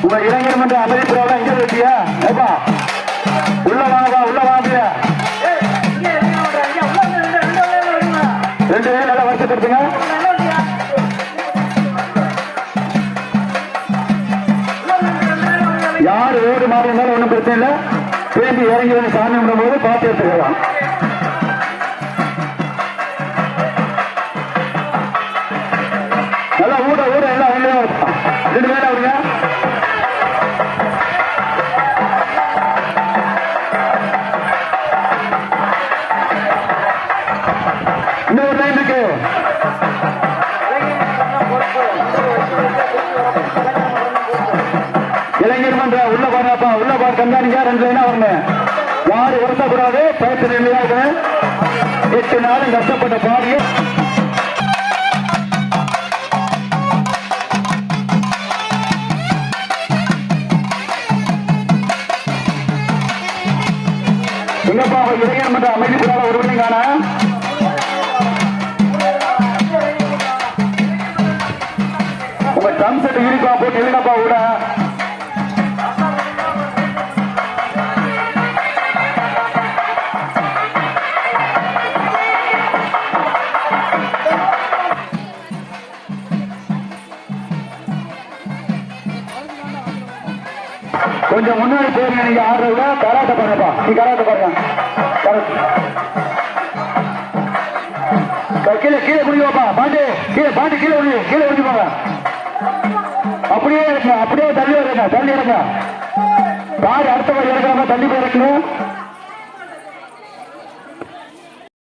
உங்க இளைஞர் மன்ற அமைதிப்புறாவா எங்க வச்சியா ஏப்பா உள்ள வாங்கப்பா உள்ள வாங்க ரெண்டு பேரும் நல்லா வருஷப்படுத்துங்க யாரு ஓடு மாறி இருந்தாலும் ஒன்றும் பிரச்சனை இல்லை திரும்பி இறங்கி வந்து சாமி கும்பிடும் போது பார்த்து எடுத்துக்கலாம் நல்லா ஊட ஊட எல்லாம் வெளியே ரெண்டு பேரும் அவருங்க இன்னொரு டைம் இருக்கு இளைஞர் மன்ற உள்ள பாருப்பா உள்ள பாரு கண்காணிக்க ரெண்டு லைனா வரணும் யாரு உரசக்கூடாது பயத்து நிலையாக 8 நாளும் கஷ்டப்பட்ட பாடிய எங்கப்பா இளைஞர் மன்ற அமைதிப்புறால ஒரு மணி காண உங்க ட்ரம் செட் யூனிஃபார்ம் போட்டு இல்லைங்கப்பா கூட கொஞ்சம் முன்னாடி போறீங்க நீங்க ஆடுறதுல கராட்டை பாருப்பா நீ கராட்டை பாருங்க கீழே கீழே குடிவாப்பா பாண்டி கீழே குடிப்பாங்க அப்படியே இருக்குங்க அப்படியே தள்ளி வருங்க தள்ளி இருங்க காடு அடுத்த மாதிரி இறக்குறாங்க தள்ளி போய் இருக்கணும்